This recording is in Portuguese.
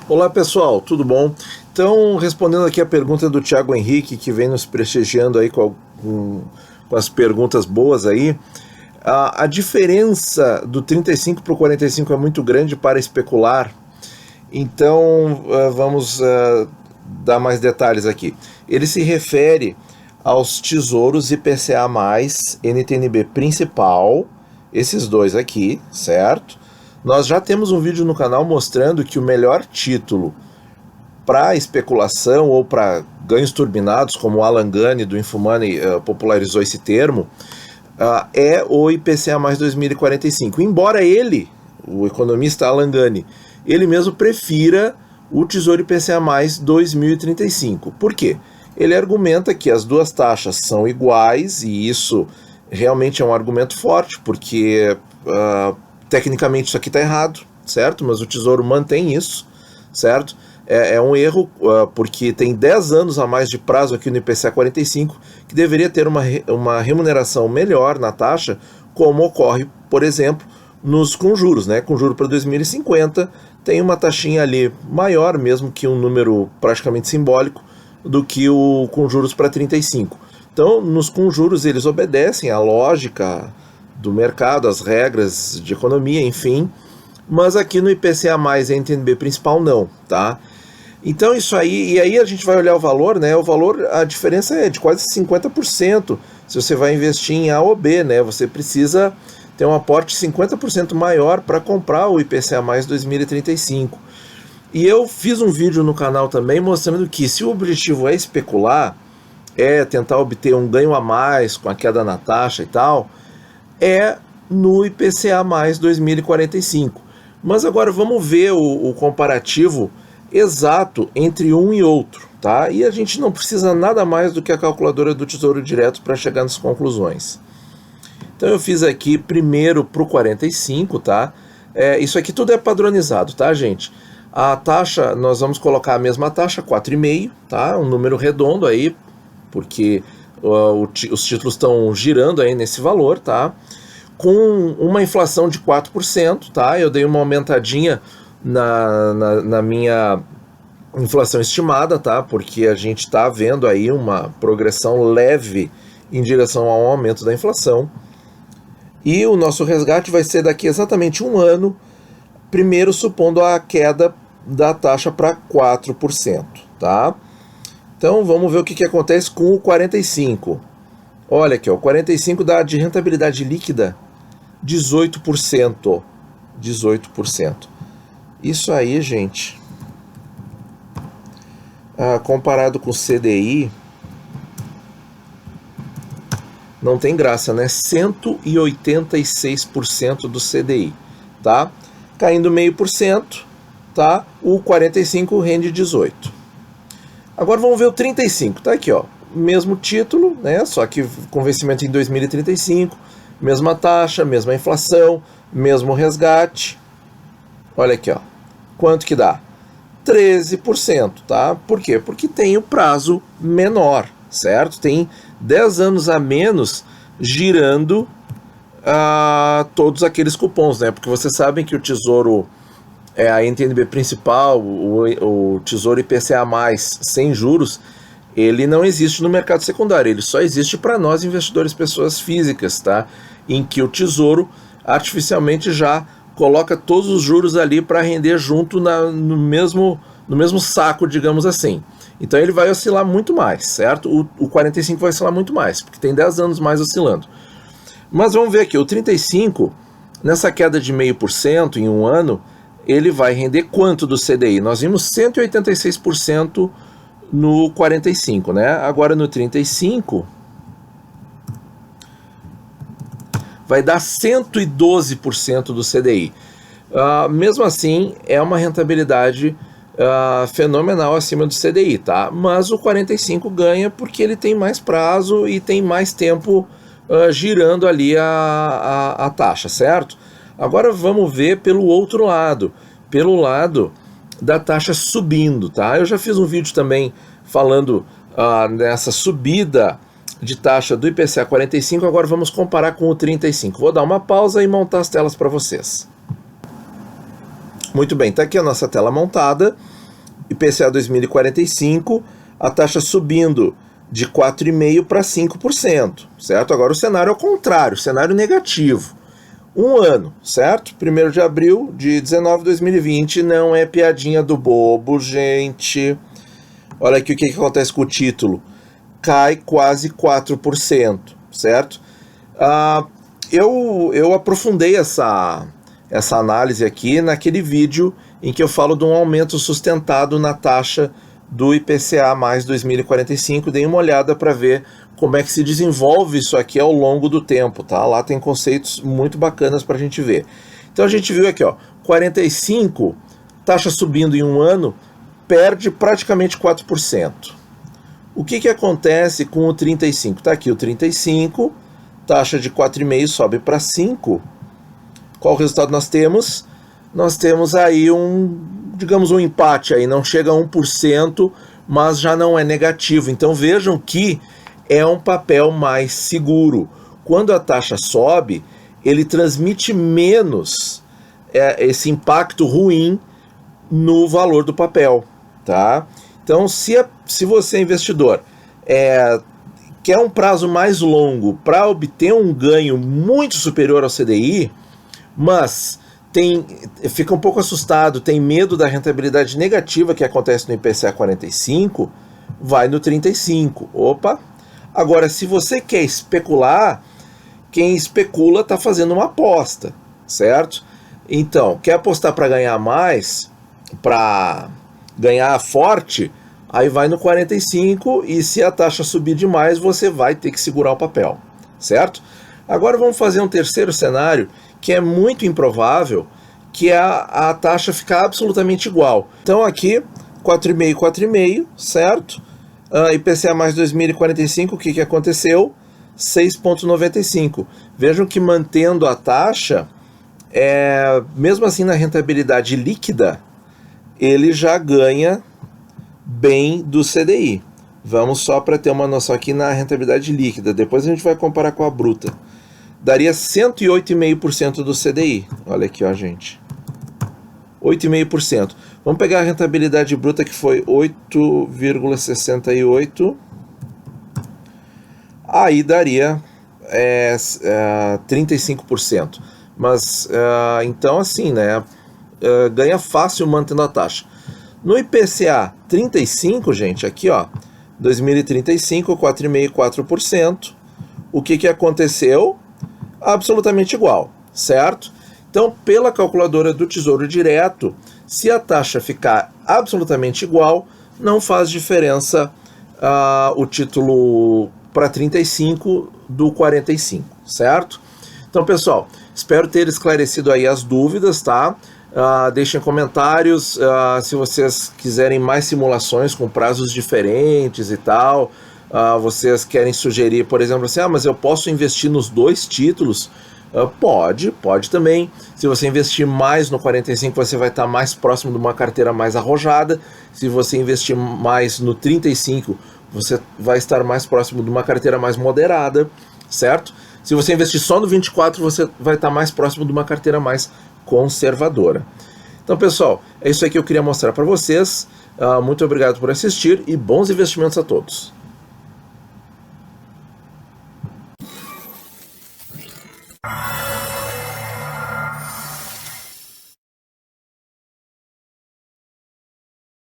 Olá pessoal, tudo bom? Então, respondendo aqui a pergunta do Thiago Henrique, que vem nos prestigiando aí com as perguntas boas aí, a diferença do 35 para o 45 é muito grande para especular, então vamos dar mais detalhes aqui. Ele se refere aos tesouros IPCA+, NTNB principal, esses dois aqui, certo? Nós já temos um vídeo no canal mostrando que o melhor título para especulação ou para ganhos turbinados, como o Alan Gani do Infomoney popularizou esse termo, é o IPCA mais 2045. Embora ele, o economista Alan Gani, ele mesmo prefira o Tesouro IPCA mais 2035. Por quê? Ele argumenta que as duas taxas são iguais, e isso realmente é um argumento forte, porque tecnicamente isso aqui está errado, certo? Mas o Tesouro mantém isso, certo? É um erro, porque tem 10 anos a mais de prazo aqui no IPCA 45, que deveria ter uma remuneração melhor na taxa, como ocorre, por exemplo, com juros, né? Com juros para 2050, tem uma taxinha ali maior, mesmo que um número praticamente simbólico, do que o com juros para 35. Então, nos com juros, eles obedecem à lógica do mercado, as regras de economia, enfim, mas aqui no IPCA+, NTNB principal não, tá? Então isso aí, e aí a gente vai olhar o valor, né? O valor, a diferença é de quase 50%, se você vai investir em A ou B, né? Você precisa ter um aporte 50% maior para comprar o IPCA+, 2035. E eu fiz um vídeo no canal também mostrando que se o objetivo é especular, é tentar obter um ganho a mais com a queda na taxa e tal, é no IPCA mais 2045. Mas agora vamos ver o comparativo exato entre um e outro, tá? E a gente não precisa nada mais do que a calculadora do Tesouro Direto para chegar nas conclusões. Então eu fiz aqui primeiro para o 45, tá? Isso aqui tudo é padronizado, tá, gente? A taxa, nós vamos colocar a mesma taxa, 4,5, tá? Um número redondo aí, porque os títulos estão girando aí nesse valor, tá? Com uma inflação de 4%, tá? Eu dei uma aumentadinha na minha inflação estimada, tá? Porque a gente está vendo aí uma progressão leve em direção ao aumento da inflação. E o nosso resgate vai ser daqui exatamente um ano, primeiro supondo a queda da taxa para 4%, tá? Então vamos ver o que acontece com o 45. Olha aqui, ó, o 45 dá de rentabilidade líquida 18%. 18%. Isso aí, gente, comparado com o CDI, não tem graça, né? 186% do CDI, tá? Caindo 0,5%, tá? O 45 rende 18%. Agora vamos ver o 35, tá aqui, ó, mesmo título, né, só que com vencimento em 2035, mesma taxa, mesma inflação, mesmo resgate. Olha aqui, ó, quanto que dá? 13%, tá? Por quê? Porque tem o prazo menor, certo? Tem 10 anos a menos girando todos aqueles cupons, né? Porque vocês sabem que o Tesouro, a NTNB principal, o Tesouro IPCA+, sem juros, ele não existe no mercado secundário, ele só existe para nós investidores, pessoas físicas, tá? Em que o Tesouro artificialmente já coloca todos os juros ali para render junto no mesmo saco, digamos assim. Então ele vai oscilar muito mais, certo? O 45 vai oscilar muito mais, porque tem 10 anos mais oscilando. Mas vamos ver aqui, o 35, nessa queda de 0,5% em um ano, ele vai render quanto do CDI? Nós vimos 186% no 45, né? Agora no 35 vai dar 112% do CDI. Mesmo assim, é uma rentabilidade fenomenal acima do CDI, tá? Mas o 45 ganha porque ele tem mais prazo e tem mais tempo girando ali a taxa, certo? Agora vamos ver pelo outro lado, pelo lado da taxa subindo, tá? Eu já fiz um vídeo também falando nessa subida de taxa do IPCA 45, agora vamos comparar com o 35. Vou dar uma pausa e montar as telas para vocês. Muito bem, está aqui a nossa tela montada, IPCA 2045, a taxa subindo de 4,5% para 5%, certo? Agora o cenário é o contrário, cenário negativo. Um ano, certo? 1º de abril de 2020, não é piadinha do bobo, gente. Olha aqui o que acontece com o título. Cai quase 4%, certo? Eu aprofundei essa análise aqui naquele vídeo em que eu falo de um aumento sustentado na taxa do IPCA mais 2045. Dei uma olhada para ver como é que se desenvolve isso aqui ao longo do tempo, tá? Lá tem conceitos muito bacanas para a gente ver. Então a gente viu aqui, ó, 45, taxa subindo em um ano, perde praticamente 4%. O que acontece com o 35? Está aqui o 35, taxa de 4,5 sobe para 5. Qual o resultado nós temos? Nós temos aí digamos um empate aí, não chega a 1%, mas já não é negativo. Então vejam que é um papel mais seguro. Quando a taxa sobe, ele transmite menos esse impacto ruim no valor do papel, tá? Então, se você é investidor, quer um prazo mais longo para obter um ganho muito superior ao CDI, mas fica um pouco assustado, tem medo da rentabilidade negativa que acontece no IPCA 45, vai no 35. Opa! Agora, se você quer especular, quem especula está fazendo uma aposta, certo? Então, quer apostar para ganhar mais, para ganhar forte, aí vai no 45 e se a taxa subir demais, você vai ter que segurar o papel, certo? Agora vamos fazer um terceiro cenário que é muito improvável, que é a taxa ficar absolutamente igual. Então aqui, 4,5, 4,5, certo? IPCA mais 2045, o que aconteceu? 6,95. Vejam que mantendo a taxa, mesmo assim na rentabilidade líquida, ele já ganha bem do CDI. Vamos só para ter uma noção aqui na rentabilidade líquida, depois a gente vai comparar com a bruta. Daria 108,5% do CDI. Olha aqui, ó, gente. 8,5%. Vamos pegar a rentabilidade bruta, que foi 8,68. Aí daria 35%. Mas, então, assim, né? Ganha fácil mantendo a taxa. No IPCA 35, gente, aqui, ó, 2035, 4,5%, 4%. O que aconteceu? Absolutamente igual, certo? Então, pela calculadora do Tesouro Direto, se a taxa ficar absolutamente igual, não faz diferença o título para 35 do 45, certo? Então, pessoal, espero ter esclarecido aí as dúvidas, tá? Deixem comentários se vocês quiserem mais simulações com prazos diferentes e tal. Vocês querem sugerir, por exemplo, assim, mas eu posso investir nos dois títulos? Pode também. Se você investir mais no 45, você vai estar mais próximo de uma carteira mais arrojada. Se você investir mais no 35, você vai estar mais próximo de uma carteira mais moderada, certo? Se você investir só no 24, você vai estar mais próximo de uma carteira mais conservadora. Então, pessoal, é isso aí que eu queria mostrar para vocês. Muito obrigado por assistir e bons investimentos a todos. Ah.